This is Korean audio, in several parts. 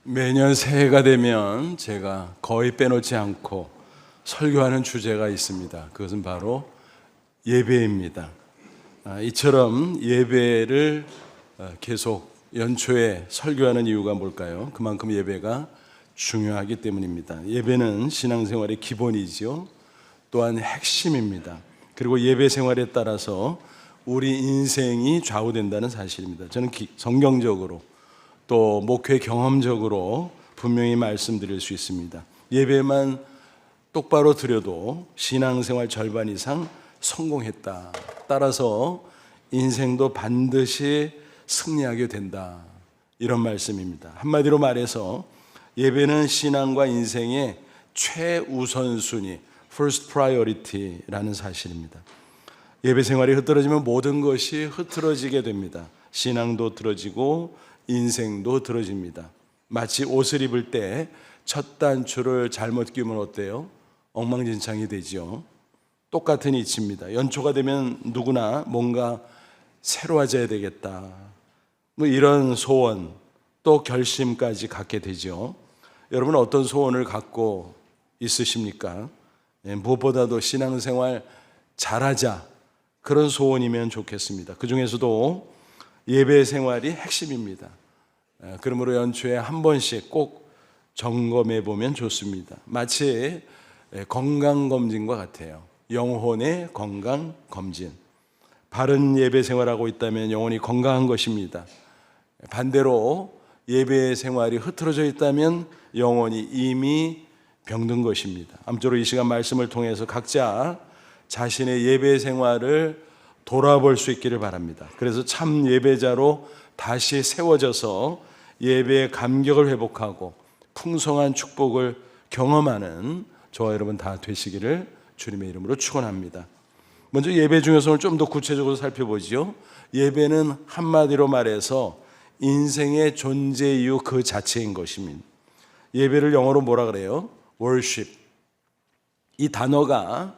매년 새해가 되면 제가 거의 빼놓지 않고 설교하는 주제가 있습니다. 그것은 바로 예배입니다. 이처럼 예배를 계속 연초에 설교하는 이유가 뭘까요? 그만큼 예배가 중요하기 때문입니다. 예배는 신앙생활의 기본이지요. 또한 핵심입니다. 그리고 예배 생활에 따라서 우리 인생이 좌우된다는 사실입니다. 저는 성경적으로 또 목회 경험적으로 분명히 말씀드릴 수 있습니다. 예배만 똑바로 드려도 신앙생활 절반 이상 성공했다. 따라서 인생도 반드시 승리하게 된다. 이런 말씀입니다. 한마디로 말해서 예배는 신앙과 인생의 최우선순위, first priority라는 사실입니다. 예배 생활이 흐트러지면 모든 것이 흐트러지게 됩니다. 신앙도 흐트러지고 인생도 흐트러집니다. 마치 옷을 입을 때 첫 단추를 잘못 끼우면 어때요? 엉망진창이 되죠. 똑같은 이치입니다. 연초가 되면 누구나 뭔가 새로워져야 되겠다. 이런 소원 또 결심까지 갖게 되죠. 여러분은 어떤 소원을 갖고 있으십니까? 무엇보다도 신앙생활 잘하자, 그런 소원이면 좋겠습니다. 그 중에서도 예배 생활이 핵심입니다. 그러므로 연초에 한 번씩 꼭 점검해 보면 좋습니다. 마치 건강검진과 같아요. 영혼의 건강검진. 바른 예배 생활하고 있다면 영혼이 건강한 것입니다. 반대로 예배 생활이 흐트러져 있다면 영혼이 이미 병든 것입니다. 아무쪼록 이 시간 말씀을 통해서 각자 자신의 예배 생활을 돌아볼 수 있기를 바랍니다. 그래서 참 예배자로 다시 세워져서 예배의 감격을 회복하고 풍성한 축복을 경험하는 저와 여러분 다 되시기를 주님의 이름으로 축원합니다. 먼저 예배 중요성을 좀 더 구체적으로 살펴보죠. 예배는 한마디로 말해서 인생의 존재 이유 그 자체인 것입니다. 예배를 영어로 뭐라 그래요? worship. 이 단어가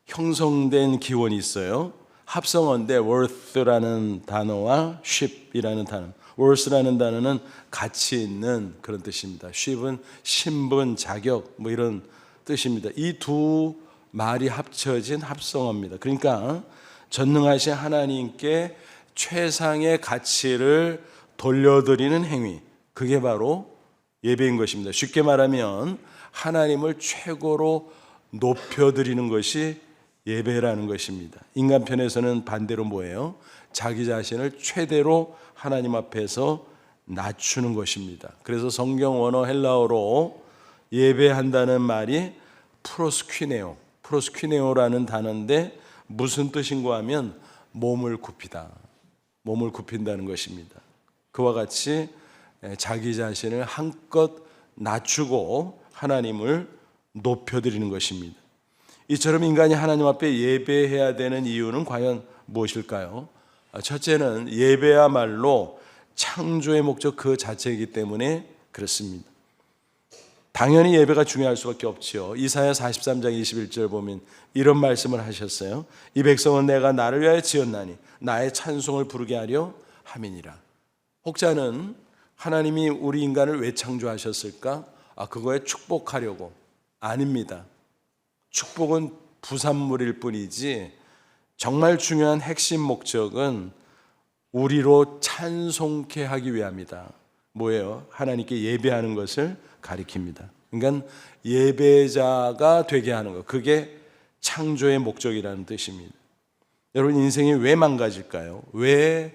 형성된 기원이 있어요. 합성어인데 worth라는 단어와 ship이라는 단어. worth라는 단어는 가치 있는 그런 뜻입니다. ship은 신분, 자격 이런 뜻입니다. 이 두 말이 합쳐진 합성어입니다. 그러니까 전능하신 하나님께 최상의 가치를 돌려드리는 행위, 그게 바로 예배인 것입니다. 쉽게 말하면 하나님을 최고로 높여드리는 것이 예배라는 것입니다. 인간 편에서는 반대로 뭐예요? 자기 자신을 최대로 하나님 앞에서 낮추는 것입니다. 그래서 성경 원어 헬라어로 예배한다는 말이 프로스퀴네오라는 단어인데 무슨 뜻인가 하면 몸을 굽히다. 몸을 굽힌다는 것입니다. 그와 같이 자기 자신을 한껏 낮추고 하나님을 높여드리는 것입니다. 이처럼 인간이 하나님 앞에 예배해야 되는 이유는 과연 무엇일까요? 첫째는 예배야말로 창조의 목적 그 자체이기 때문에 그렇습니다. 당연히 예배가 중요할 수밖에 없지요. 이사야 43장 21절 보면 이런 말씀을 하셨어요. 이 백성은 내가 나를 위하여 지었나니 나의 찬송을 부르게 하려 함이니라. 혹자는 하나님이 우리 인간을 왜 창조하셨을까? 그거에 축복하려고. 아닙니다. 축복은 부산물일 뿐이지 정말 중요한 핵심 목적은 우리로 찬송케 하기 위함이다. 뭐예요? 하나님께 예배하는 것을 가리킵니다. 그러니까 예배자가 되게 하는 것, 그게 창조의 목적이라는 뜻입니다. 여러분 인생이 왜 망가질까요? 왜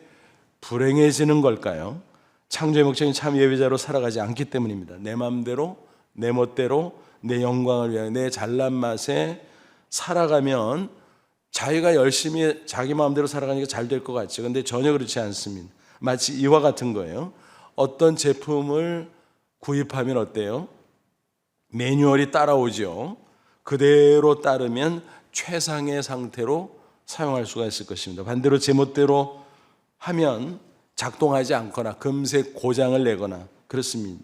불행해지는 걸까요? 창조의 목적이 참 예배자로 살아가지 않기 때문입니다. 내 마음대로, 내 멋대로, 내 영광을 위하여 내 잘난 맛에 살아가면 자기가 열심히 자기 마음대로 살아가니까 잘 될 것 같죠. 그런데 전혀 그렇지 않습니다. 마치 이와 같은 거예요. 어떤 제품을 구입하면 어때요? 매뉴얼이 따라오죠. 그대로 따르면 최상의 상태로 사용할 수가 있을 것입니다. 반대로 제멋대로 하면 작동하지 않거나 금세 고장을 내거나 그렇습니다.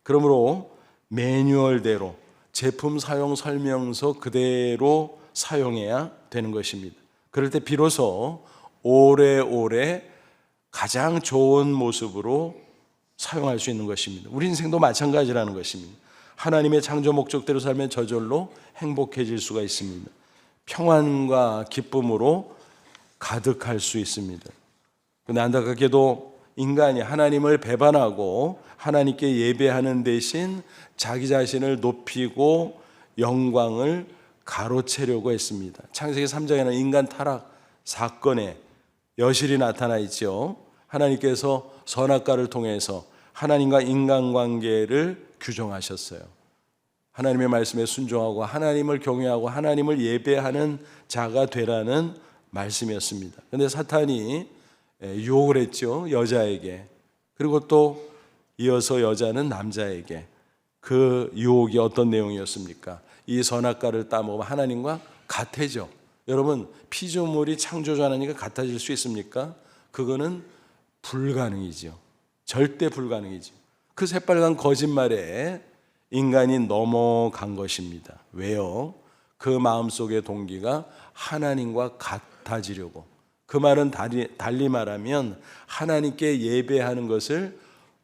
그러므로 매뉴얼대로 제품 사용 설명서 그대로 사용해야 되는 것입니다. 그럴 때 비로소 오래오래 가장 좋은 모습으로 사용할 수 있는 것입니다. 우리 인생도 마찬가지라는 것입니다. 하나님의 창조 목적대로 살면 저절로 행복해질 수가 있습니다. 평안과 기쁨으로 가득할 수 있습니다. 그런데 안타깝게도 인간이 하나님을 배반하고 하나님께 예배하는 대신 자기 자신을 높이고 영광을 가로채려고 했습니다. 창세기 3장에는 인간 타락 사건에 여실히 나타나 있죠. 하나님께서 선악과를 통해서 하나님과 인간관계를 규정하셨어요. 하나님의 말씀에 순종하고 하나님을 경외하고 하나님을 예배하는 자가 되라는 말씀이었습니다. 그런데 사탄이 유혹을 했죠. 여자에게. 그리고 또 이어서 여자는 남자에게. 그 유혹이 어떤 내용이었습니까? 이 선악과를 따먹으면 하나님과 같아져. 여러분, 피조물이 창조주 하나님과 같아질 수 있습니까? 그거는 불가능이죠. 절대 불가능이죠. 그 새빨간 거짓말에 인간이 넘어간 것입니다. 왜요? 그 마음속의 동기가 하나님과 같아지려고. 그 말은 달리 말하면 하나님께 예배하는 것을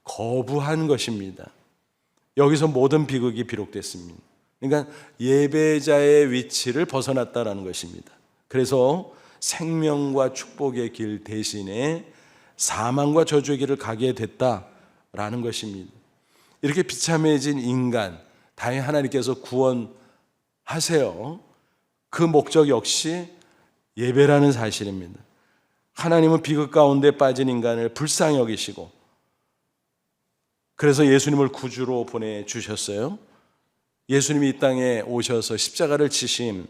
거부한 것입니다. 여기서 모든 비극이 비롯됐습니다. 그러니까 예배자의 위치를 벗어났다라는 것입니다. 그래서 생명과 축복의 길 대신에 사망과 저주의 길을 가게 됐다라는 것입니다. 이렇게 비참해진 인간, 다행히 하나님께서 구원하세요. 그 목적 역시 예배라는 사실입니다. 하나님은 비극 가운데 빠진 인간을 불쌍히 여기시고 그래서 예수님을 구주로 보내주셨어요. 예수님이 이 땅에 오셔서 십자가를 치심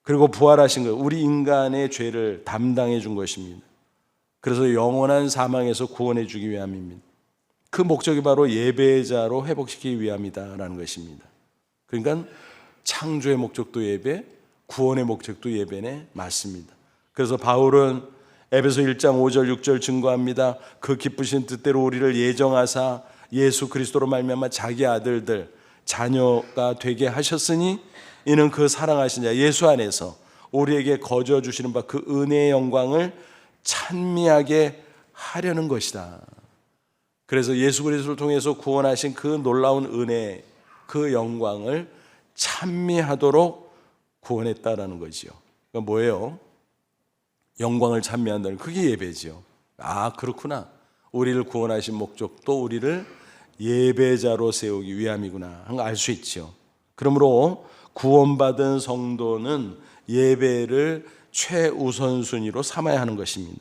그리고 부활하신 거예요. 우리 인간의 죄를 담당해 준 것입니다. 그래서 영원한 사망에서 구원해 주기 위함입니다. 그 목적이 바로 예배자로 회복시키기 위함이다라는 것입니다. 그러니까 창조의 목적도 예배, 구원의 목적도 예배네 맞습니다. 그래서 바울은 에베소 1장 5절 6절 증거합니다. 그 기쁘신 뜻대로 우리를 예정하사 예수 그리스도로 말미암아 자기 아들들 자녀가 되게 하셨으니 이는 그 사랑하신 자 예수 안에서 우리에게 거저 주시는 바 그 은혜의 영광을 찬미하게 하려는 것이다. 그래서 예수 그리스도를 통해서 구원하신 그 놀라운 은혜, 그 영광을 찬미하도록 구원했다라는 거지요. 그러니까 뭐예요? 영광을 찬미한다는 그게 예배지요. 아, 그렇구나. 우리를 구원하신 목적도 우리를 예배자로 세우기 위함이구나 하는 걸 알 수 있죠. 그러므로 구원받은 성도는 예배를 최우선순위로 삼아야 하는 것입니다.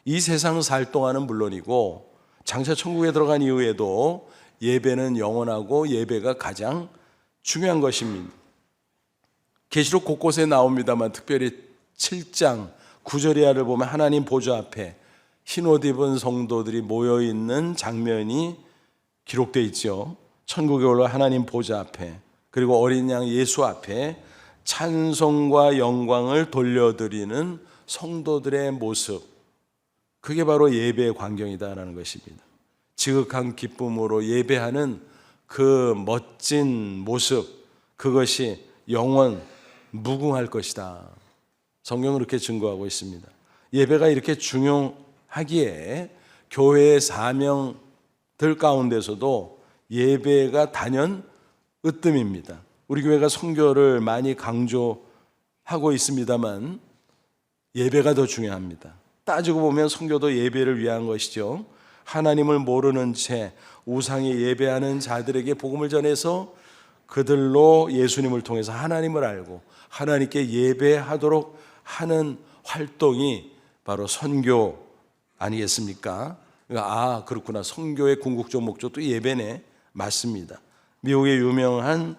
이 세상 살 동안은 물론이고 장차 천국에 들어간 이후에도 예배는 영원하고 예배가 가장 중요한 것입니다. 계시록 곳곳에 나옵니다만 특별히 7장 9절 이하를 보면 하나님 보좌 앞에 흰옷 입은 성도들이 모여있는 장면이 기록되어 있죠. 천국에 올라 하나님 보좌 앞에 그리고 어린 양 예수 앞에 찬송과 영광을 돌려드리는 성도들의 모습, 그게 바로 예배의 광경이다라는 것입니다. 지극한 기쁨으로 예배하는 그 멋진 모습, 그것이 영원 무궁할 것이다. 성경은 그렇게 증거하고 있습니다. 예배가 이렇게 중요하기에 교회의 사명들 가운데서도 예배가 단연 으뜸입니다. 우리 교회가 선교를 많이 강조하고 있습니다만 예배가 더 중요합니다. 따지고 보면 선교도 예배를 위한 것이죠. 하나님을 모르는 채 우상에 예배하는 자들에게 복음을 전해서 그들로 예수님을 통해서 하나님을 알고 하나님께 예배하도록 하는 활동이 바로 선교 아니겠습니까? 아, 그렇구나. 선교의 궁극적 목적도 예배네. 맞습니다. 미국의 유명한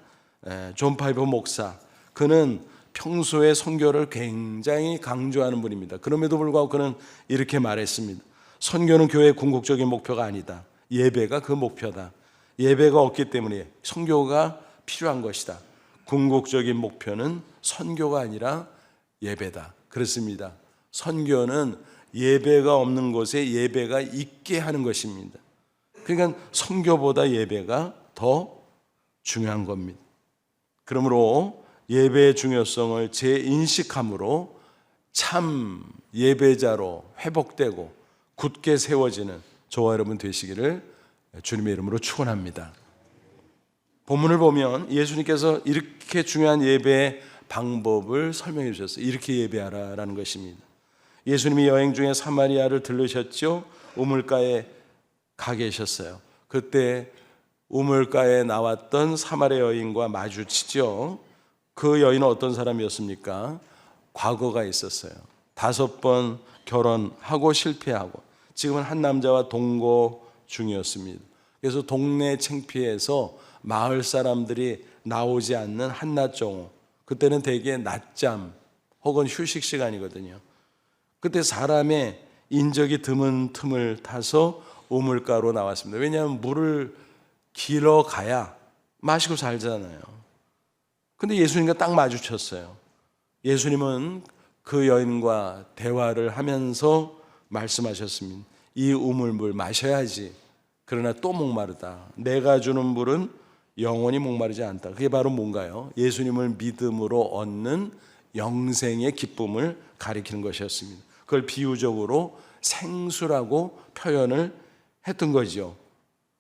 존 파이퍼 목사, 그는 평소에 선교를 굉장히 강조하는 분입니다. 그럼에도 불구하고 그는 이렇게 말했습니다. 선교는 교회의 궁극적인 목표가 아니다. 예배가 그 목표다. 예배가 없기 때문에 선교가 필요한 것이다. 궁극적인 목표는 선교가 아니라 예배다. 그렇습니다. 선교는 예배가 없는 곳에 예배가 있게 하는 것입니다. 그러니까 선교보다 예배가 더 중요한 겁니다. 그러므로 예배의 중요성을 재인식함으로 참 예배자로 회복되고 굳게 세워지는 저와 여러분 되시기를 주님의 이름으로 축원합니다. 본문을 보면 예수님께서 이렇게 중요한 예배의 방법을 설명해 주셨어요. 이렇게 예배하라라는 것입니다. 예수님이 여행 중에 사마리아를 들르셨죠. 우물가에 가 계셨어요. 그때 우물가에 나왔던 사마리아 여인과 마주치죠. 그 여인은 어떤 사람이었습니까? 과거가 있었어요. 5번 결혼하고 실패하고 지금은 한 남자와 동거 중이었습니다. 그래서 동네 창피해서 마을 사람들이 나오지 않는 한낮 정오, 그때는 대개 낮잠 혹은 휴식 시간이거든요. 그때 사람의 인적이 드문 틈을 타서 우물가로 나왔습니다. 왜냐하면 물을 길어 가야 마시고 살잖아요. 근데 예수님과 딱 마주쳤어요. 예수님은 그 여인과 대화를 하면서 말씀하셨습니다. 이 우물물 마셔야지. 그러나 또 목마르다. 내가 주는 물은 영원히 목마르지 않다. 그게 바로 뭔가요? 예수님을 믿음으로 얻는 영생의 기쁨을 가리키는 것이었습니다. 그걸 비유적으로 생수라고 표현을 했던 거죠.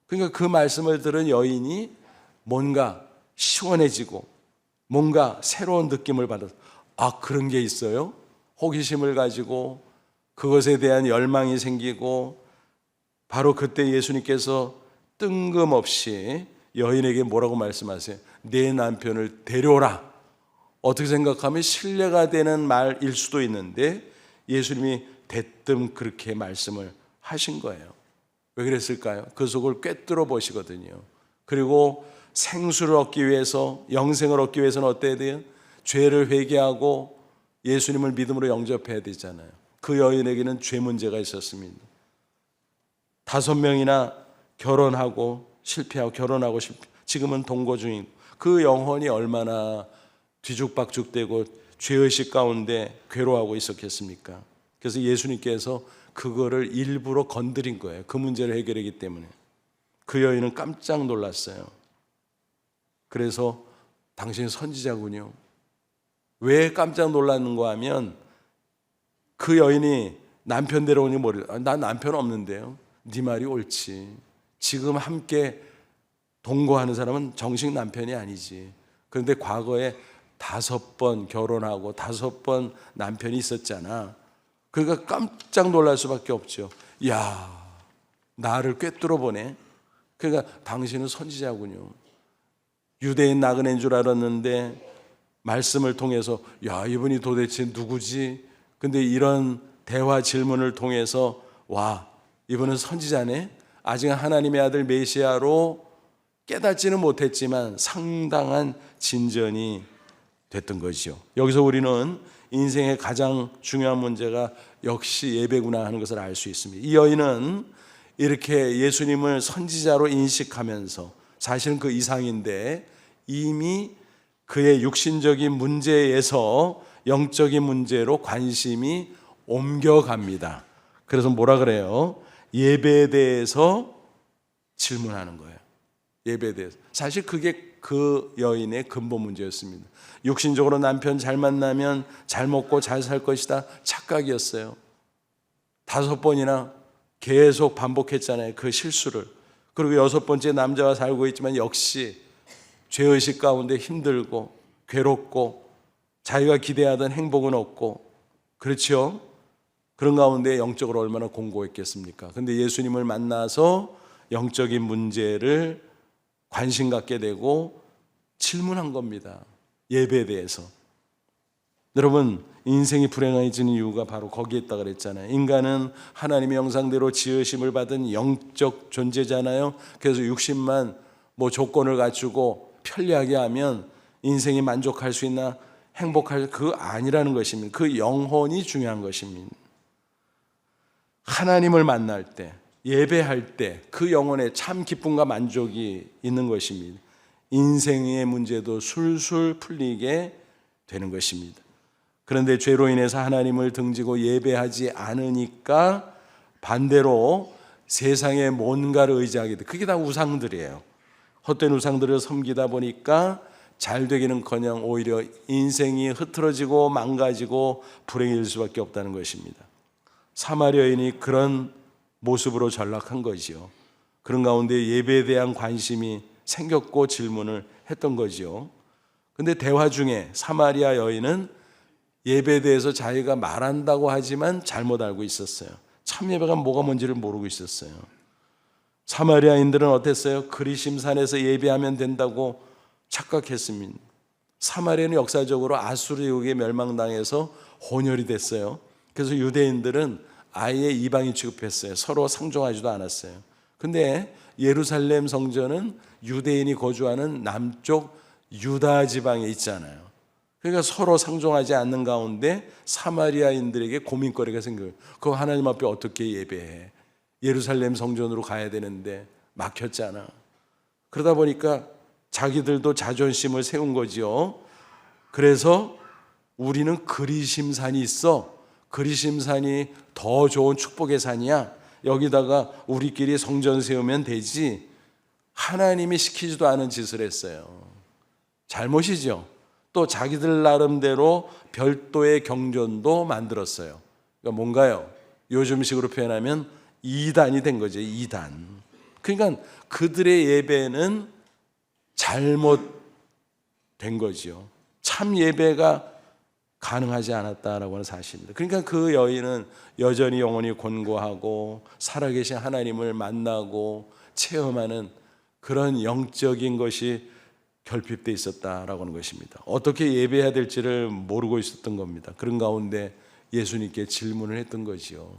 그러니까 그 말씀을 들은 여인이 뭔가 시원해지고 뭔가 새로운 느낌을 받아서 아, 그런 게 있어요? 호기심을 가지고 그것에 대한 열망이 생기고 바로 그때 예수님께서 뜬금없이 여인에게 뭐라고 말씀하세요? 내 남편을 데려오라. 어떻게 생각하면 신뢰가 되는 말일 수도 있는데 예수님이 대뜸 그렇게 말씀을 하신 거예요. 왜 그랬을까요? 그 속을 꿰뚫어 보시거든요. 그리고 생수를 얻기 위해서, 영생을 얻기 위해서는 어때야 돼요? 죄를 회개하고 예수님을 믿음으로 영접해야 되잖아요. 그 여인에게는 죄 문제가 있었습니다. 5명이나 결혼하고 실패하고 결혼하고 지금은 동거 중이고 그 영혼이 얼마나 뒤죽박죽되고 죄의식 가운데 괴로워하고 있었겠습니까? 그래서 예수님께서 그거를 일부러 건드린 거예요. 그 문제를 해결하기 때문에. 그 여인은 깜짝 놀랐어요. 그래서 당신이 선지자군요. 왜 깜짝 놀랐는가 하면 그 여인이 남편 데려오니 모르겠어요. 난 남편 없는데요. 네 말이 옳지. 지금 함께 동거하는 사람은 정식 남편이 아니지. 그런데 과거에 5번 결혼하고 5번 남편이 있었잖아. 그러니까 깜짝 놀랄 수밖에 없죠. 야, 나를 꿰뚫어 보네. 그러니까 당신은 선지자군요. 유대인 나그네인 줄 알았는데 말씀을 통해서 야, 이분이 도대체 누구지? 근데 이런 대화 질문을 통해서 와, 이분은 선지자네. 아직 하나님의 아들 메시아로 깨닫지는 못했지만 상당한 진전이 됐던 거죠. 여기서 우리는 인생의 가장 중요한 문제가 역시 예배구나 하는 것을 알 수 있습니다. 이 여인은 이렇게 예수님을 선지자로 인식하면서 사실은 그 이상인데 이미 그의 육신적인 문제에서 영적인 문제로 관심이 옮겨갑니다. 그래서 뭐라 그래요? 예배에 대해서 질문하는 거예요. 예배에 대해서. 사실 그게 그 여인의 근본 문제였습니다. 육신적으로 남편 잘 만나면 잘 먹고 잘 살 것이다. 착각이었어요. 5번이나 계속 반복했잖아요. 그 실수를. 그리고 6번째 남자와 살고 있지만 역시 죄의식 가운데 힘들고 괴롭고 자기가 기대하던 행복은 없고 그렇죠? 그런 가운데 영적으로 얼마나 공고했겠습니까? 근데 예수님을 만나서 영적인 문제를 관심 갖게 되고 질문한 겁니다. 예배에 대해서. 여러분, 인생이 불행해지는 이유가 바로 거기에 있다 그랬잖아요. 인간은 하나님의 형상대로 지으심을 받은 영적 존재잖아요. 그래서 육신만 조건을 갖추고 편리하게 하면 인생이 만족할 수 있나 행복할 그거 아니라는 것입니다. 그 영혼이 중요한 것입니다. 하나님을 만날 때, 예배할 때 그 영혼에 참 기쁨과 만족이 있는 것입니다. 인생의 문제도 술술 풀리게 되는 것입니다. 그런데 죄로 인해서 하나님을 등지고 예배하지 않으니까 반대로 세상에 뭔가를 의지하게 돼. 그게 다 우상들이에요. 헛된 우상들을 섬기다 보니까 잘 되기는커녕 오히려 인생이 흐트러지고 망가지고 불행해질 수밖에 없다는 것입니다. 사마리아인이 그런 모습으로 전락한 거지요. 그런 가운데 예배에 대한 관심이 생겼고 질문을 했던 거지요. 근데 대화 중에 사마리아 여인은 예배에 대해서 자기가 말한다고 하지만 잘못 알고 있었어요. 참 예배가 뭐가 뭔지를 모르고 있었어요. 사마리아인들은 어땠어요? 그리심산에서 예배하면 된다고 착각했습니다. 사마리아는 역사적으로 아수르에게 멸망당해서 혼혈이 됐어요. 그래서 유대인들은 아예 이방인 취급했어요. 서로 상종하지도 않았어요. 근데 예루살렘 성전은 유대인이 거주하는 남쪽 유다 지방에 있잖아요. 그러니까 서로 상종하지 않는 가운데 사마리아인들에게 고민거리가 생겨요. 그거 하나님 앞에 어떻게 예배해? 예루살렘 성전으로 가야 되는데 막혔잖아. 그러다 보니까 자기들도 자존심을 세운 거지요. 그래서 우리는 그리심산이 있어. 그리심산이 더 좋은 축복의 산이야. 여기다가 우리끼리 성전 세우면 되지. 하나님이 시키지도 않은 짓을 했어요. 잘못이죠. 또 자기들 나름대로 별도의 경전도 만들었어요. 그러니까 뭔가요? 요즘식으로 표현하면 이단이 된 거죠. 이단. 그러니까 그들의 예배는 잘못된 거지요. 참 예배가 가능하지 않았다라고 하는 사실입니다. 그러니까 그 여인은 여전히 영혼이 곤고하고 살아계신 하나님을 만나고 체험하는 그런 영적인 것이 결핍되어 있었다라고 하는 것입니다. 어떻게 예배해야 될지를 모르고 있었던 겁니다. 그런 가운데 예수님께 질문을 했던 거지요.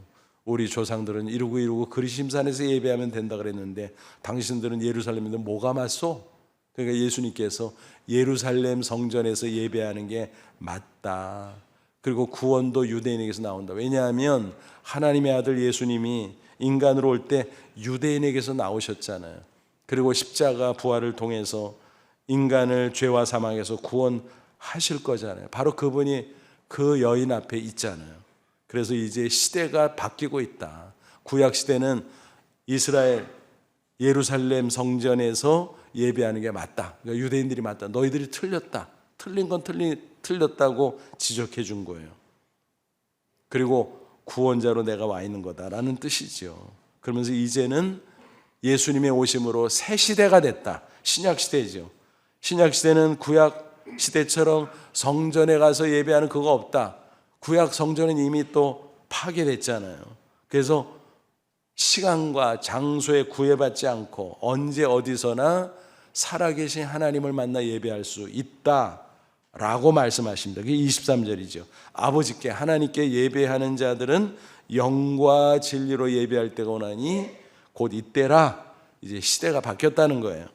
우리 조상들은 이루고 그리심산에서 예배하면 된다 그랬는데 당신들은 예루살렘인데 뭐가 맞소? 그러니까 예수님께서 예루살렘 성전에서 예배하는 게 맞다. 그리고 구원도 유대인에게서 나온다. 왜냐하면 하나님의 아들 예수님이 인간으로 올 때 유대인에게서 나오셨잖아요. 그리고 십자가 부활을 통해서 인간을 죄와 사망에서 구원하실 거잖아요. 바로 그분이 그 여인 앞에 있잖아요. 그래서 이제 시대가 바뀌고 있다. 구약 시대는 이스라엘 예루살렘 성전에서 예배하는 게 맞다. 그러니까 유대인들이 맞다. 너희들이 틀렸다. 틀린 건 틀렸다고 지적해 준 거예요. 그리고 구원자로 내가 와 있는 거다라는 뜻이죠. 그러면서 이제는 예수님의 오심으로 새 시대가 됐다. 신약 시대죠. 신약 시대는 구약 시대처럼 성전에 가서 예배하는 그거 없다. 구약 성전은 이미 또 파괴됐잖아요. 그래서 시간과 장소에 구애받지 않고 언제 어디서나 살아계신 하나님을 만나 예배할 수 있다라고 말씀하십니다. 그게 23절이죠. 아버지께 하나님께 예배하는 자들은 영과 진리로 예배할 때가 오나니 곧 이때라. 이제 시대가 바뀌었다는 거예요.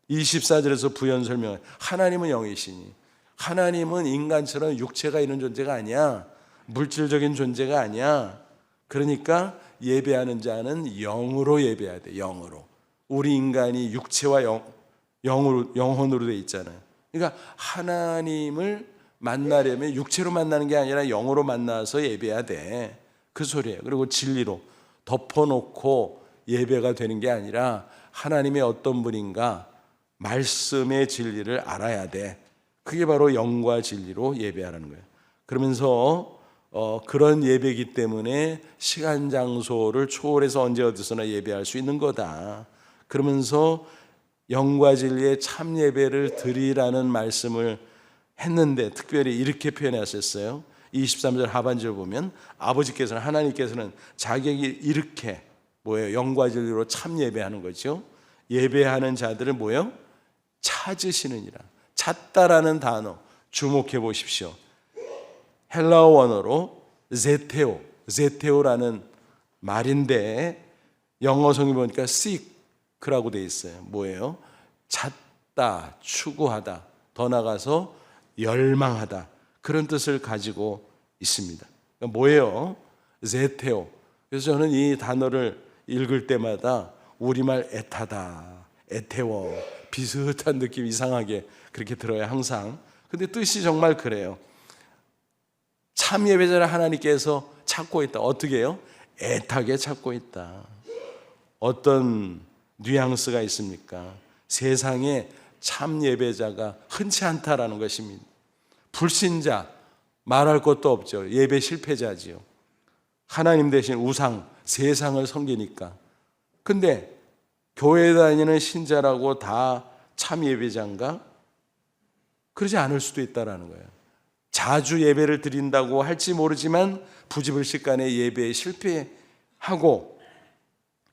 24절에서 부연 설명을 하나님은 영이시니 하나님은 인간처럼 육체가 있는 존재가 아니야. 물질적인 존재가 아니야. 그러니까 예배하는 자는 영으로 예배해야 돼. 영으로. 우리 인간이 육체와 영혼으로 돼 있잖아요. 그러니까 하나님을 만나려면 육체로 만나는 게 아니라 영으로 만나서 예배해야 돼. 그 소리예요. 그리고 진리로 덮어놓고 예배가 되는 게 아니라 하나님의 어떤 분인가 말씀의 진리를 알아야 돼. 그게 바로 영과 진리로 예배하라는 거예요. 그러면서 그런 예배이기 때문에 시간 장소를 초월해서 언제 어디서나 예배할 수 있는 거다. 그러면서 영과 진리의 참 예배를 드리라는 말씀을 했는데 특별히 이렇게 표현하셨어요. 23절 하반절 보면 아버지께서는 하나님께서는 자기에게 이렇게 뭐예요? 영과 진리로 참 예배하는 거죠. 예배하는 자들은 뭐예요? 찾으시느니라. 찾다라는 단어 주목해 보십시오. 헬라어 원어로 제테오라는 말인데 영어 성경 보니까 seek라고 되어 있어요. 뭐예요? 찾다, 추구하다, 더 나아가서 열망하다 그런 뜻을 가지고 있습니다. 그러니까 뭐예요? 제테오. 그래서 저는 이 단어를 읽을 때마다 우리말 애타다, 애태워 비슷한 느낌 이상하게 그렇게 들어요 항상. 근데 뜻이 정말 그래요. 참 예배자를 하나님께서 찾고 있다. 어떻게 해요? 애타게 찾고 있다. 어떤 뉘앙스가 있습니까? 세상에 참 예배자가 흔치 않다라는 것입니다. 불신자 말할 것도 없죠. 예배 실패자지요. 하나님 대신 우상, 세상을 섬기니까. 근데 교회 다니는 신자라고 다 참 예배자인가? 그러지 않을 수도 있다라는 거예요. 자주 예배를 드린다고 할지 모르지만 부지불식간에 예배에 실패하고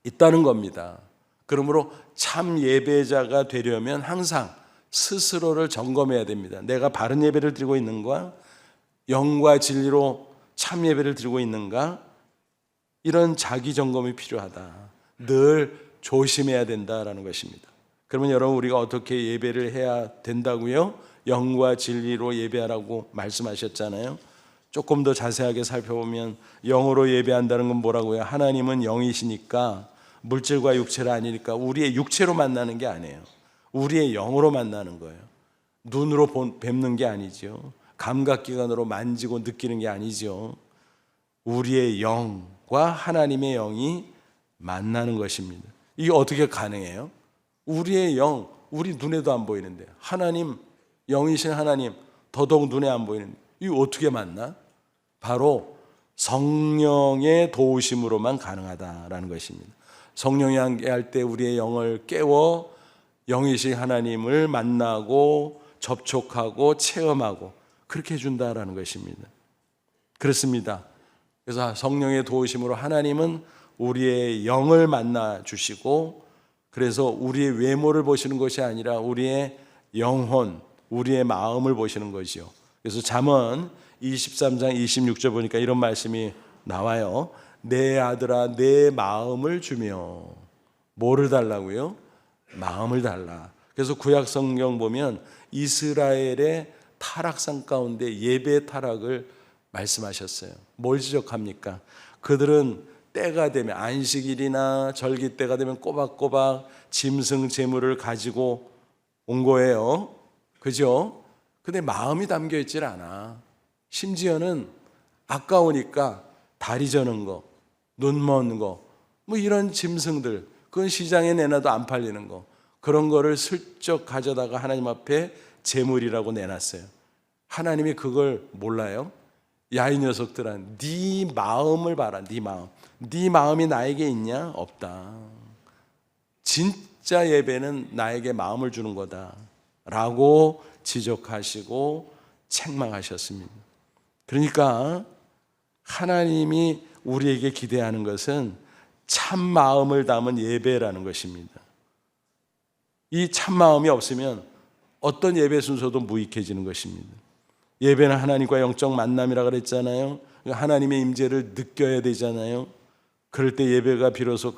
있다는 겁니다. 그러므로 참 예배자가 되려면 항상 스스로를 점검해야 됩니다. 내가 바른 예배를 드리고 있는가? 영과 진리로 참 예배를 드리고 있는가? 이런 자기 점검이 필요하다. 늘 조심해야 된다라는 것입니다. 그러면 여러분, 우리가 어떻게 예배를 해야 된다고요? 영과 진리로 예배하라고 말씀하셨잖아요. 조금 더 자세하게 살펴보면 영으로 예배한다는 건 뭐라고요? 하나님은 영이시니까 물질과 육체가 아니니까 우리의 육체로 만나는 게 아니에요. 우리의 영으로 만나는 거예요. 눈으로 뵙는 게 아니죠. 감각기관으로 만지고 느끼는 게 아니죠. 우리의 영과 하나님의 영이 만나는 것입니다. 이게 어떻게 가능해요? 우리의 영, 우리 눈에도 안 보이는데, 하나님, 영이신 하나님 더더욱 눈에 안 보이는데 이게 어떻게 만나? 바로 성령의 도우심으로만 가능하다라는 것입니다. 성령이 함께할 때 우리의 영을 깨워 영이신 하나님을 만나고 접촉하고 체험하고 그렇게 해준다라는 것입니다. 그렇습니다. 그래서 성령의 도우심으로 하나님은 우리의 영을 만나 주시고, 그래서 우리의 외모를 보시는 것이 아니라 우리의 영혼, 우리의 마음을 보시는 것이요. 그래서 잠언 23장 26절 보니까 이런 말씀이 나와요. 내 아들아, 내 마음을 주며. 뭐를 달라고요? 마음을 달라. 그래서 구약 성경 보면 이스라엘의 타락상 가운데 예배 타락을 말씀하셨어요. 뭘 지적합니까? 그들은 때가 되면, 안식일이나 절기 때가 되면 꼬박꼬박 짐승 제물을 가지고 온 거예요. 그죠? 근데 마음이 담겨 있질 않아. 심지어는 아까우니까 다리 저는 거, 눈 먼 거, 뭐 이런 짐승들, 그건 시장에 내놔도 안 팔리는 거, 그런 거를 슬쩍 가져다가 하나님 앞에 제물이라고 내놨어요. 하나님이 그걸 몰라요? 야, 이 녀석들아, 네 마음을 봐라. 네 마음. 네 마음이 나에게 있냐? 없다. 진짜 예배는 나에게 마음을 주는 거다 라고 지적하시고 책망하셨습니다. 그러니까 하나님이 우리에게 기대하는 것은 참 마음을 담은 예배라는 것입니다. 이 참 마음이 없으면 어떤 예배 순서도 무익해지는 것입니다. 예배는 하나님과 영적 만남이라 그랬잖아요. 하나님의 임재를 느껴야 되잖아요. 그럴 때 예배가 비로소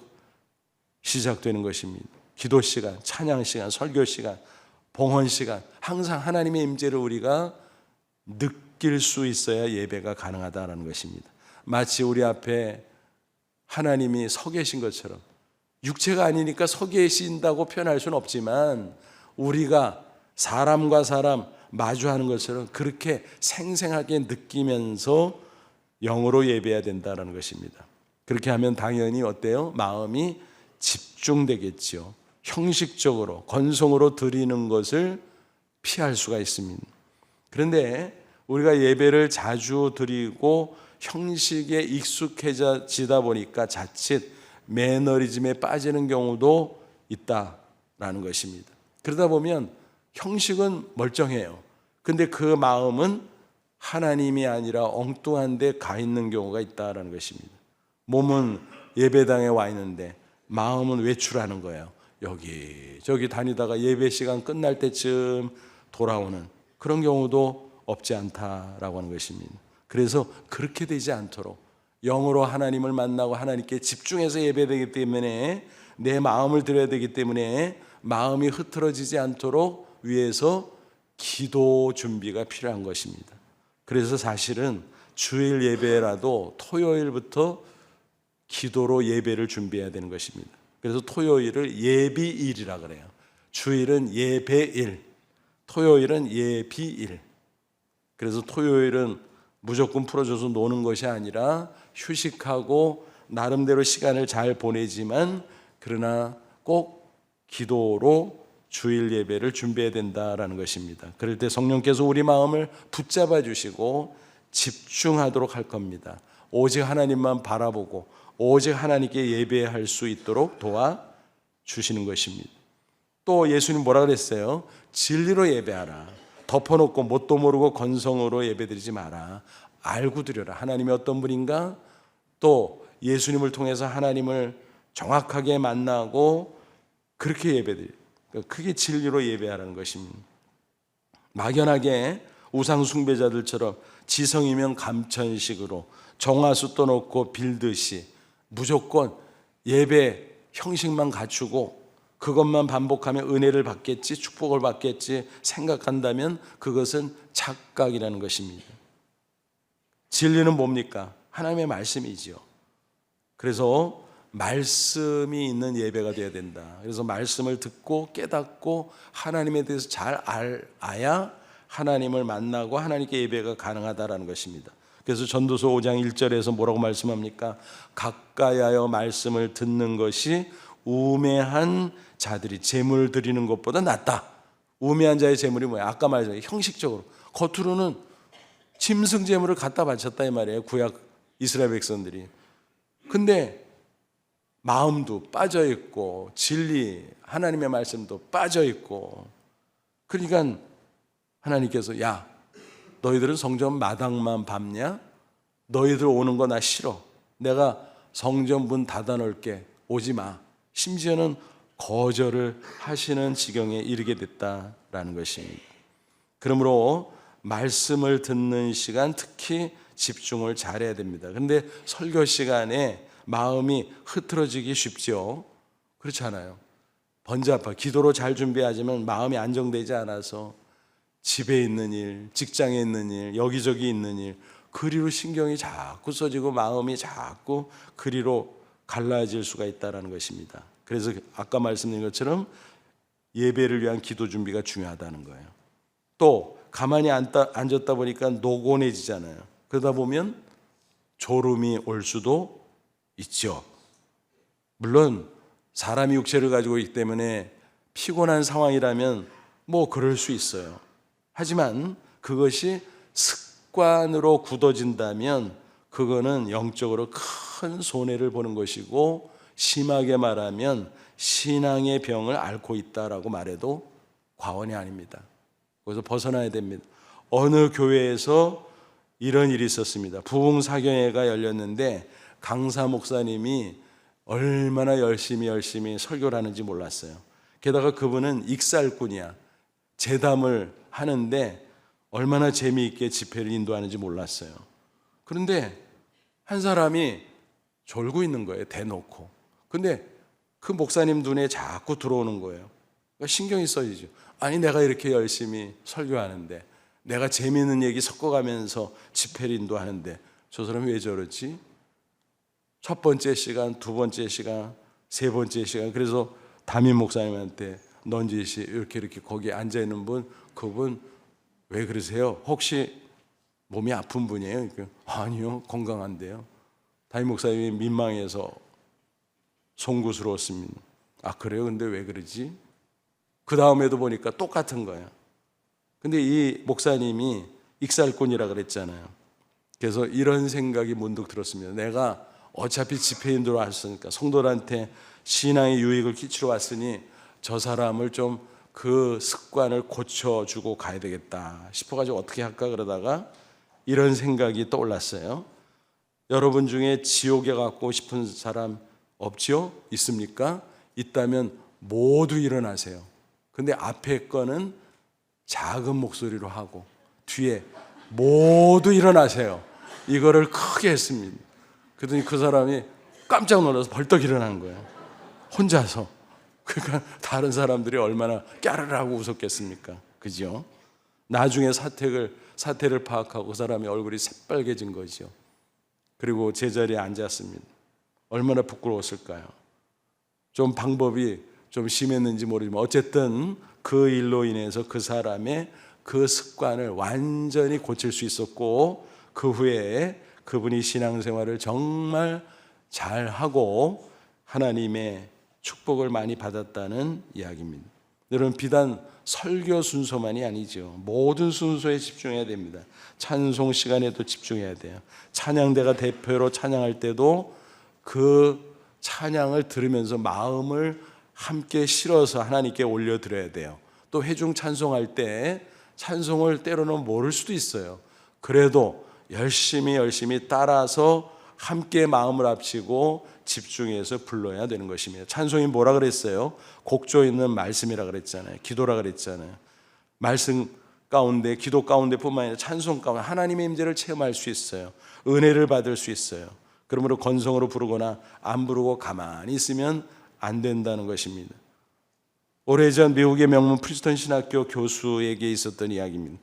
시작되는 것입니다. 기도 시간, 찬양 시간, 설교 시간, 봉헌 시간, 항상 하나님의 임재를 우리가 느낄 수 있어야 예배가 가능하다는 것입니다. 마치 우리 앞에 하나님이 서 계신 것처럼, 육체가 아니니까 서 계신다고 표현할 수는 없지만 우리가 사람과 사람 마주하는 것처럼 그렇게 생생하게 느끼면서 영으로 예배해야 된다는 것입니다. 그렇게 하면 당연히 어때요? 마음이 집중되겠죠. 형식적으로, 건성으로 드리는 것을 피할 수가 있습니다. 그런데 우리가 예배를 자주 드리고 형식에 익숙해지다 보니까 자칫 매너리즘에 빠지는 경우도 있다라는 것입니다. 그러다 보면 형식은 멀쩡해요. 근데 그 마음은 하나님이 아니라 엉뚱한 데 가 있는 경우가 있다라는 것입니다. 몸은 예배당에 와 있는데 마음은 외출하는 거예요. 여기저기 다니다가 예배 시간 끝날 때쯤 돌아오는 그런 경우도 없지 않다라고 하는 것입니다. 그래서 그렇게 되지 않도록 영으로 하나님을 만나고 하나님께 집중해서 예배되기 때문에, 내 마음을 드려야 되기 때문에 마음이 흐트러지지 않도록 위해서 기도 준비가 필요한 것입니다. 그래서 사실은 주일 예배라도 토요일부터 기도로 예배를 준비해야 되는 것입니다. 그래서 토요일을 예비일이라 그래요. 주일은 예배일, 토요일은 예비일. 그래서 토요일은 무조건 풀어줘서 노는 것이 아니라 휴식하고 나름대로 시간을 잘 보내지만, 그러나 꼭 기도로 주일 예배를 준비해야 된다라는 것입니다. 그럴 때 성령께서 우리 마음을 붙잡아 주시고 집중하도록 할 겁니다. 오직 하나님만 바라보고 오직 하나님께 예배할 수 있도록 도와주시는 것입니다. 또 예수님 뭐라 그랬어요? 진리로 예배하라. 덮어놓고 뭣도 모르고 건성으로 예배드리지 마라. 알고 드려라. 하나님이 어떤 분인가? 또 예수님을 통해서 하나님을 정확하게 만나고 그렇게 예배드려요. 그게 진리로 예배하라는 것입니다. 막연하게 우상 숭배자들처럼 지성이면 감천식으로 정화수 떠놓고 빌듯이 무조건 예배 형식만 갖추고 그것만 반복하면 은혜를 받겠지, 축복을 받겠지 생각한다면 그것은 착각이라는 것입니다. 진리는 뭡니까? 하나님의 말씀이지요. 그래서 말씀이 있는 예배가 되어야 된다. 그래서 말씀을 듣고 깨닫고 하나님에 대해서 잘 알아야 하나님을 만나고 하나님께 예배가 가능하다라는 것입니다. 그래서 전도서 5장 1절에서 뭐라고 말씀합니까? 가까이하여 말씀을 듣는 것이 우매한 자들이 제물 드리는 것보다 낫다. 우매한 자의 제물이 뭐야? 아까 말했잖아요. 형식적으로 겉으로는 짐승 제물을 갖다 바쳤다 이 말이에요. 구약 이스라엘 백성들이. 근데 마음도 빠져 있고 진리 하나님의 말씀도 빠져 있고, 그러니까 하나님께서 야 너희들은 성전 마당만 밟냐? 너희들 오는 거 나 싫어. 내가 성전 문 닫아 놓을게. 오지 마. 심지어는 거절을 하시는 지경에 이르게 됐다라는 것입니다. 그러므로 말씀을 듣는 시간 특히 집중을 잘해야 됩니다. 그런데 설교 시간에 마음이 흐트러지기 쉽죠. 그렇지 않아요? 번잡하 기도로 잘 준비하지만 마음이 안정되지 않아서 집에 있는 일, 직장에 있는 일, 여기저기 있는 일, 그리로 신경이 자꾸 써지고 마음이 자꾸 그리로 갈라질 수가 있다는 것입니다. 그래서 아까 말씀드린 것처럼 예배를 위한 기도 준비가 중요하다는 거예요. 또 가만히 앉았다 보니까 노곤해지잖아요. 그러다 보면 졸음이 올 수도 있죠. 물론 사람이 육체를 가지고 있기 때문에 피곤한 상황이라면 뭐 그럴 수 있어요. 하지만 그것이 습관으로 굳어진다면 그거는 영적으로 큰 손해를 보는 것이고, 심하게 말하면 신앙의 병을 앓고 있다라고 말해도 과언이 아닙니다. 그래서 벗어나야 됩니다. 어느 교회에서 이런 일이 있었습니다. 부흥사경회가 열렸는데 강사 목사님이 얼마나 열심히 설교를 하는지 몰랐어요. 게다가 그분은 익살꾼이야. 제담을 하는데 얼마나 재미있게 집회를 인도하는지 몰랐어요. 그런데 한 사람이 졸고 있는 거예요. 대놓고. 근데 그 목사님 눈에 자꾸 들어오는 거예요. 그러니까 신경이 써지죠. 아니 내가 이렇게 열심히 설교하는데, 내가 재미있는 얘기 섞어가면서 집회를 인도하는데 저 사람이 왜 저러지? 첫 번째 시간, 두 번째 시간, 세 번째 시간. 그래서 담임 목사님한테 넌지시 이렇게 거기에 앉아있는 분, 그분 왜 그러세요? 혹시 몸이 아픈 분이에요? 아니요, 건강한데요. 담임 목사님이 민망해서 송구스러웠습니다. 아 그래요? 근데 왜 그러지? 그 다음에도 보니까 똑같은 거예요. 근데 이 목사님이 익살꾼이라 그랬잖아요. 그래서 이런 생각이 문득 들었습니다. 내가 어차피 집회 인도로 왔으니까, 성도들한테 신앙의 유익을 끼치러 왔으니 저 사람을 좀 그 습관을 고쳐주고 가야 되겠다 싶어가지고 어떻게 할까 그러다가 이런 생각이 떠올랐어요. 여러분 중에 지옥에 가고 싶은 사람 없지요? 있습니까? 있다면 모두 일어나세요. 근데 앞에 거는 작은 목소리로 하고 뒤에 모두 일어나세요. 이거를 크게 했습니다. 그랬더니 그 사람이 깜짝 놀라서 벌떡 일어난 거예요. 혼자서. 그러니까 다른 사람들이 얼마나 까르르하고 웃었겠습니까? 그죠? 나중에 사태를 파악하고 그 사람의 얼굴이 새빨개진 거죠. 그리고 제자리에 앉았습니다. 얼마나 부끄러웠을까요? 좀 방법이 좀 심했는지 모르지만 어쨌든 그 일로 인해서 그 사람의 그 습관을 완전히 고칠 수 있었고, 그 후에 그분이 신앙생활을 정말 잘하고 하나님의 축복을 많이 받았다는 이야기입니다. 여러분, 비단 설교 순서만이 아니죠. 모든 순서에 집중해야 됩니다. 찬송 시간에도 집중해야 돼요. 찬양대가 대표로 찬양할 때도 그 찬양을 들으면서 마음을 함께 실어서 하나님께 올려드려야 돼요. 또 회중 찬송할 때 찬송을 때로는 모를 수도 있어요. 그래도 열심히 따라서 함께 마음을 합치고 집중해서 불러야 되는 것입니다. 찬송이 뭐라 그랬어요? 곡조 있는 말씀이라 그랬잖아요. 기도라 그랬잖아요. 말씀 가운데, 기도 가운데뿐만 아니라 찬송 가운데 하나님의 임재를 체험할 수 있어요. 은혜를 받을 수 있어요. 그러므로 건성으로 부르거나 안 부르고 가만히 있으면 안 된다는 것입니다. 오래전 미국의 명문 프리스턴 신학교 교수에게 있었던 이야기입니다.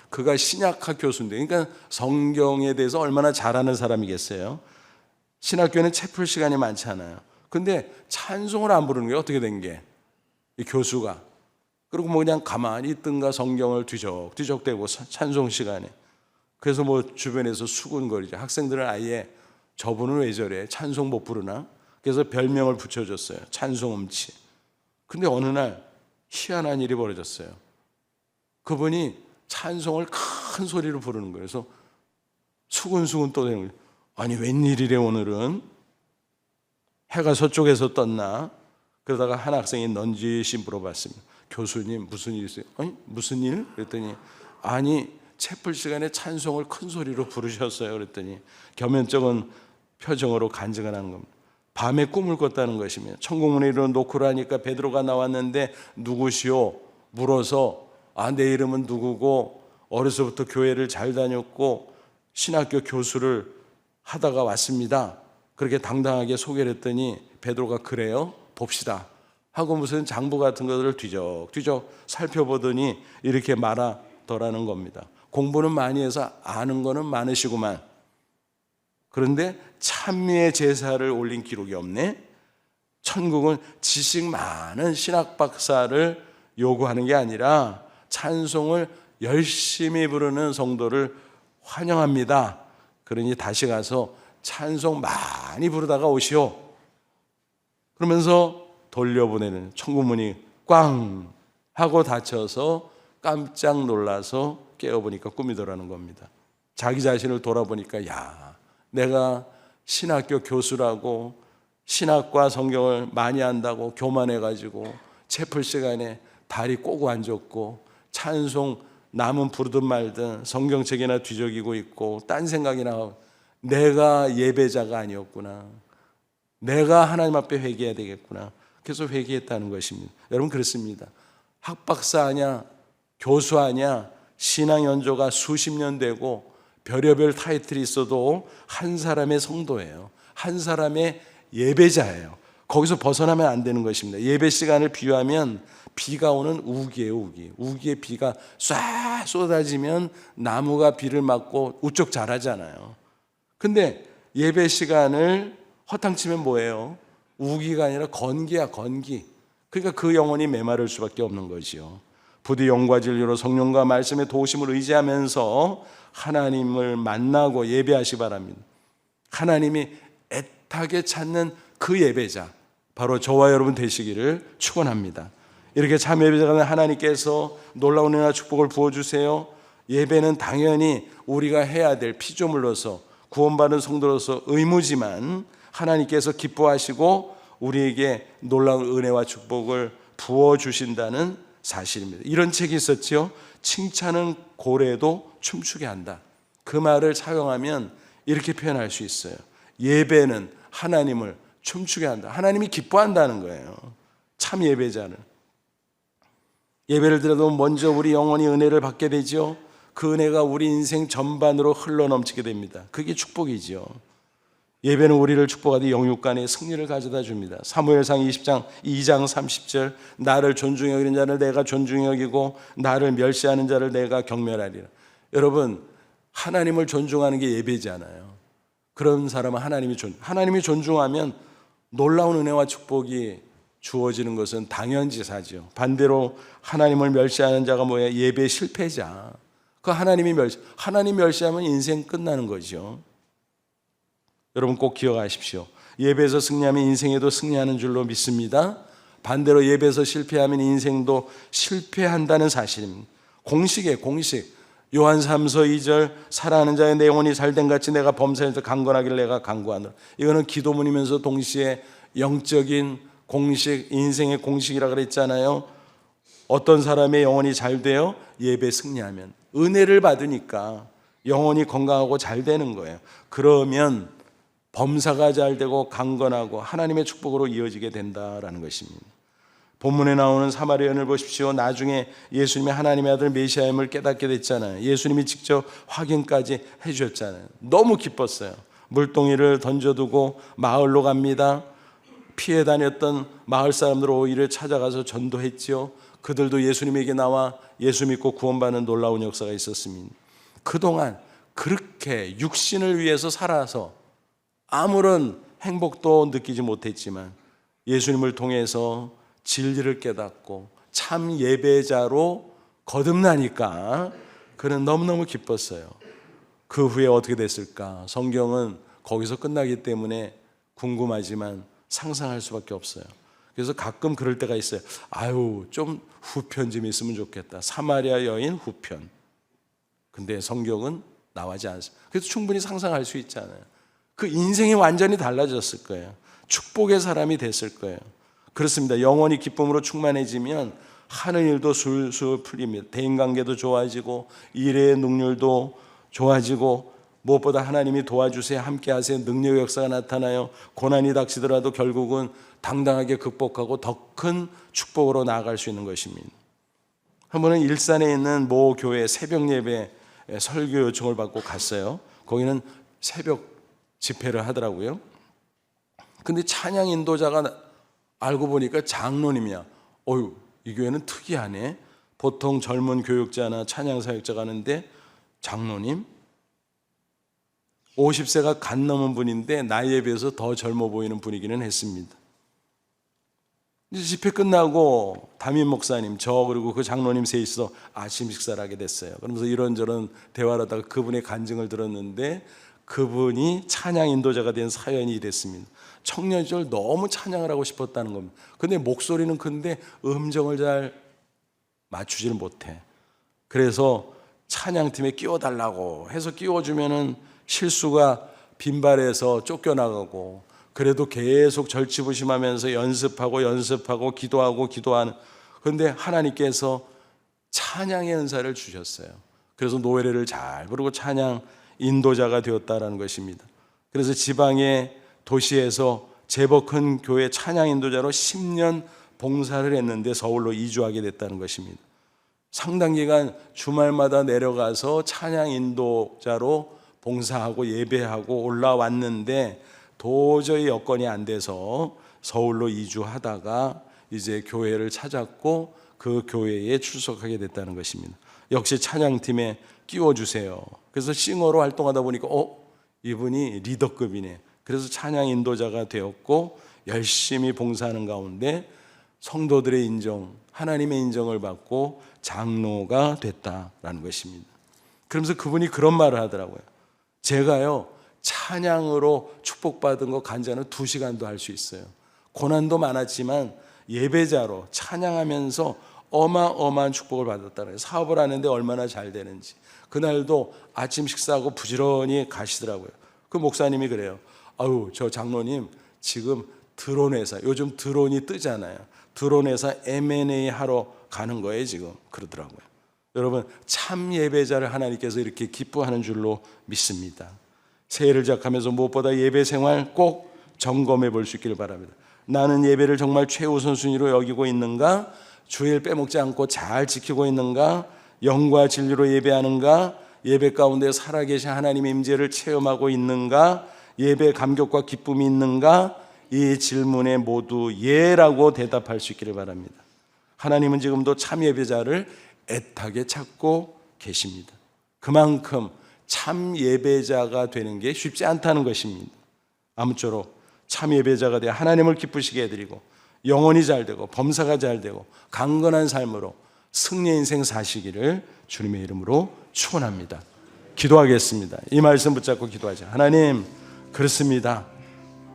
그가 신약학 교수인데, 그러니까 성경에 대해서 얼마나 잘 아는 사람이겠어요. 신학교에는 채플 시간이 많잖아요. 근데 찬송을 안 부르는 게 어떻게 된 게? 이 교수가. 그리고 뭐 그냥 가만히 있든가 성경을 뒤적뒤적대고 찬송 시간에. 그래서 뭐 주변에서 수군거리죠. 학생들은 아예 저분은 왜 저래? 찬송 못 부르나? 그래서 별명을 붙여줬어요. 찬송음치. 근데 어느 날 희한한 일이 벌어졌어요. 그분이 찬송을 큰 소리로 부르는 거예요. 그래서 수근수근 떠대는 거예요. 아니 웬일이래 오늘은? 해가 서쪽에서 떴나? 그러다가 한 학생이 넌지시 물어봤습니다. 교수님 무슨 일 있어요? 아니 무슨 일? 그랬더니 아니 채플 시간에 찬송을 큰 소리로 부르셨어요. 그랬더니 겸연쩍은 표정으로 간증을 하는 겁니다. 밤에 꿈을 꿨다는 것이며 천국문에 이르러 노크를 하니까 베드로가 나왔는데 누구시오? 물어서 내 이름은 누구고 어려서부터 교회를 잘 다녔고 신학교 교수를 하다가 왔습니다. 그렇게 당당하게 소개를 했더니 베드로가 그래요? 봅시다 하고 무슨 장부 같은 것들을 뒤적뒤적 살펴보더니 이렇게 말하더라는 겁니다. 공부는 많이 해서 아는 거는 많으시구만. 그런데 찬미의 제사를 올린 기록이 없네. 천국은 지식 많은 신학 박사를 요구하는 게 아니라 찬송을 열심히 부르는 성도를 환영합니다. 그러니 다시 가서 찬송 많이 부르다가 오시오. 그러면서 돌려보내는 천국문이 꽝 하고 닫혀서 깜짝 놀라서 깨어보니까 꿈이더라는 겁니다. 자기 자신을 돌아보니까 내가 신학교 교수라고 신학과 성경을 많이 안다고 교만해가지고 채플 시간에 다리 꼬고 앉았고 찬송 남은 부르든 말든 성경책이나 뒤적이고 있고 딴 생각이나 하고 내가 예배자가 아니었구나. 내가 하나님 앞에 회개해야 되겠구나. 그래서 회개했다는 것입니다. 여러분 그렇습니다. 학박사 아냐 교수 아냐 신앙 연조가 수십 년 되고 별의별 타이틀이 있어도 한 사람의 성도예요. 한 사람의 예배자예요. 거기서 벗어나면 안 되는 것입니다. 예배 시간을 비유하면 비가 오는 우기예요. 우기에 비가 쏴 쏟아지면 나무가 비를 맞고 우쩍 자라잖아요. 근데 예배 시간을 허탕치면 뭐예요? 우기가 아니라 건기야, 건기. 그러니까 그 영혼이 메마를 수밖에 없는 거지요. 부디 영과 진리로 성령과 말씀의 도우심을 의지하면서 하나님을 만나고 예배하시 바랍니다. 하나님이 애타게 찾는 그 예배자, 바로 저와 여러분 되시기를 축원합니다. 이렇게 참 예배자가 된 하나님께서 놀라운 은혜와 축복을 부어주세요. 예배는 당연히 우리가 해야 될 피조물로서 구원받은 성도로서 의무지만 하나님께서 기뻐하시고 우리에게 놀라운 은혜와 축복을 부어주신다는 사실입니다. 이런 책이 있었지요. 칭찬은 고래도 춤추게 한다. 그 말을 사용하면 이렇게 표현할 수 있어요. 예배는 하나님을 춤추게 한다. 하나님이 기뻐한다는 거예요. 참 예배자는. 예배를 드려도 먼저 우리 영혼이 은혜를 받게 되죠. 그 은혜가 우리 인생 전반으로 흘러넘치게 됩니다. 그게 축복이죠. 예배는 우리를 축복하되 영육간에 승리를 가져다 줍니다. 사무엘상 2장 30절 나를 존중히 여기는 자를 내가 존중히 여기고 나를 멸시하는 자를 내가 경멸하리라. 여러분 하나님을 존중하는 게 예배잖아요. 그런 사람은 하나님이 존중하면 놀라운 은혜와 축복이 주어지는 것은 당연지사죠. 반대로 하나님을 멸시하는 자가 뭐예요? 예배 실패자. 그 하나님 멸시하면 인생 끝나는 거죠. 여러분 꼭 기억하십시오. 예배에서 승리하면 인생에도 승리하는 줄로 믿습니다. 반대로 예배에서 실패하면 인생도 실패한다는 사실입니다. 공식이에요, 공식. 요한 3서 2절 살아가는 자의 내 영혼이 잘된 같이 내가 범사에서 강건하길 내가 강구하노라. 이거는 기도문이면서 동시에 영적인 공식, 인생의 공식이라 그랬잖아요. 어떤 사람의 영혼이 잘 돼요? 예배 승리하면. 은혜를 받으니까 영혼이 건강하고 잘 되는 거예요. 그러면 범사가 잘 되고 강건하고 하나님의 축복으로 이어지게 된다라는 것입니다. 본문에 나오는 사마리아 여인을 보십시오. 나중에 예수님이 하나님의 아들 메시아임을 깨닫게 됐잖아요. 예수님이 직접 확인까지 해주셨잖아요. 너무 기뻤어요. 물동이를 던져두고 마을로 갑니다. 피해 다녔던 마을 사람들 오히려 찾아가서 전도했지요. 그들도 예수님에게 나와 예수 믿고 구원받는 놀라운 역사가 있었습니다. 그동안 그렇게 육신을 위해서 살아서 아무런 행복도 느끼지 못했지만 예수님을 통해서 진리를 깨닫고 참 예배자로 거듭나니까 그는 너무너무 기뻤어요. 그 후에 어떻게 됐을까? 성경은 거기서 끝나기 때문에 궁금하지만 상상할 수밖에 없어요. 그래서 가끔 그럴 때가 있어요. 아유, 좀 후편 좀 있으면 좋겠다. 사마리아 여인 후편. 근데 성경은 나오지 않습니다. 그래서 충분히 상상할 수 있잖아요. 그 인생이 완전히 달라졌을 거예요. 축복의 사람이 됐을 거예요. 그렇습니다. 영원히 기쁨으로 충만해지면 하는 일도 술술 풀립니다. 대인관계도 좋아지고 일의 능률도 좋아지고 무엇보다 하나님이 도와주세요, 함께 하세요, 능력의 역사가 나타나요. 고난이 닥치더라도 결국은 당당하게 극복하고 더 큰 축복으로 나아갈 수 있는 것입니다. 한 번은 일산에 있는 모 교회 새벽 예배 설교 요청을 받고 갔어요. 거기는 새벽 집회를 하더라고요. 근데 찬양 인도자가 알고 보니까 장로님이야. 어휴, 이 교회는 특이하네. 보통 젊은 교육자나 찬양 사역자가 하는데 장로님? 50세가 간 넘은 분인데 나이에 비해서 더 젊어 보이는 분이기는 했습니다. 이제 집회 끝나고 담임 목사님, 저 그리고 그 장로님 셋이서 아침 식사를 하게 됐어요. 그러면서 이런저런 대화를 하다가 그분의 간증을 들었는데 그분이 찬양 인도자가 된 사연이 이랬습니다. 청년 시절 너무 찬양을 하고 싶었다는 겁니다. 근데 목소리는 큰데 음정을 잘 맞추지를 못해. 그래서 찬양팀에 끼워달라고 해서 끼워주면은 실수가 빈발해서 쫓겨나가고, 그래도 계속 절치부심하면서 연습하고 기도하는. 그런데 하나님께서 찬양의 은사를 주셨어요. 그래서 노래를 잘 부르고 찬양 인도자가 되었다라는 것입니다. 그래서 지방의 도시에서 제법 큰 교회 찬양 인도자로 10년 봉사를 했는데 서울로 이주하게 됐다는 것입니다. 상당 기간 주말마다 내려가서 찬양 인도자로 봉사하고 예배하고 올라왔는데 도저히 여건이 안 돼서 서울로 이주하다가 이제 교회를 찾았고 그 교회에 출석하게 됐다는 것입니다. 역시 찬양팀에 끼워주세요. 그래서 싱어로 활동하다 보니까 이분이 리더급이네. 그래서 찬양 인도자가 되었고 열심히 봉사하는 가운데 성도들의 인정, 하나님의 인정을 받고 장로가 됐다라는 것입니다. 그러면서 그분이 그런 말을 하더라고요. 제가요, 찬양으로 축복받은 거 간증은 2시간도 할 수 있어요. 고난도 많았지만 예배자로 찬양하면서 어마어마한 축복을 받았다는 거예요. 사업을 하는데 얼마나 잘 되는지. 그날도 아침 식사하고 부지런히 가시더라고요. 그 목사님이 그래요. 아유, 저 장로님 지금 드론 회사, 요즘 드론이 뜨잖아요. 드론 회사 M&A 하러 가는 거예요 지금. 그러더라고요. 여러분, 참 예배자를 하나님께서 이렇게 기뻐하는 줄로 믿습니다. 새해를 시작하면서 무엇보다 예배 생활 꼭 점검해 볼 수 있기를 바랍니다. 나는 예배를 정말 최우선순위로 여기고 있는가? 주일 빼먹지 않고 잘 지키고 있는가? 영과 진리로 예배하는가? 예배 가운데 살아계신 하나님의 임재를 체험하고 있는가? 예배 감격과 기쁨이 있는가? 이 질문에 모두 예라고 대답할 수 있기를 바랍니다. 하나님은 지금도 참 예배자를 애타게 찾고 계십니다. 그만큼 참 예배자가 되는 게 쉽지 않다는 것입니다. 아무쪼록 참 예배자가 되어 하나님을 기쁘시게 해드리고 영혼이 잘 되고 범사가 잘 되고 강건한 삶으로 승리의 인생 사시기를 주님의 이름으로 축원합니다. 기도하겠습니다. 이 말씀 붙잡고 기도하자. 하나님, 그렇습니다.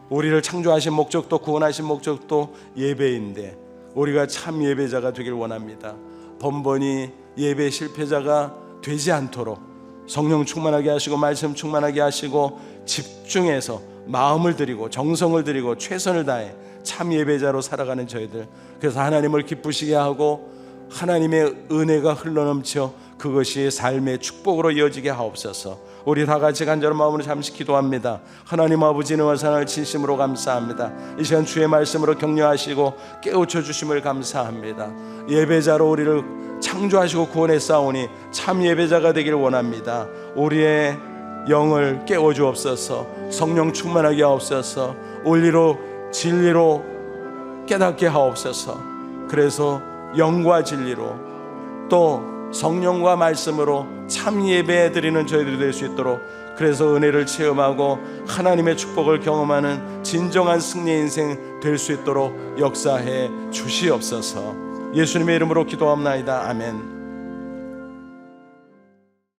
우리를 창조하신 목적도 구원하신 목적도 예배인데 우리가 참 예배자가 되길 원합니다. 번번이 예배 실패자가 되지 않도록 성령 충만하게 하시고 말씀 충만하게 하시고 집중해서 마음을 드리고 정성을 드리고 최선을 다해 참 예배자로 살아가는 저희들, 그래서 하나님을 기쁘시게 하고 하나님의 은혜가 흘러넘쳐 그것이 삶의 축복으로 이어지게 하옵소서. 우리 다 같이 간절한 마음으로 잠시 기도합니다. 하나님 아버지 은혜와 사랑을 진심으로 감사합니다. 이 시간 주의 말씀으로 격려하시고 깨우쳐 주심을 감사합니다. 예배자로 우리를 창조하시고 구원했사오니 참 예배자가 되길 원합니다. 우리의 영을 깨워주옵소서. 성령 충만하게 하옵소서. 원리로 진리로 깨닫게 하옵소서. 그래서 영과 진리로 또 성령과 말씀으로 참 예배 드리는 저희들이 될 수 있도록, 그래서 은혜를 체험하고 하나님의 축복을 경험하는 진정한 승리의 인생 될 수 있도록 역사해 주시옵소서. 예수님의 이름으로 기도합나이다. 아멘.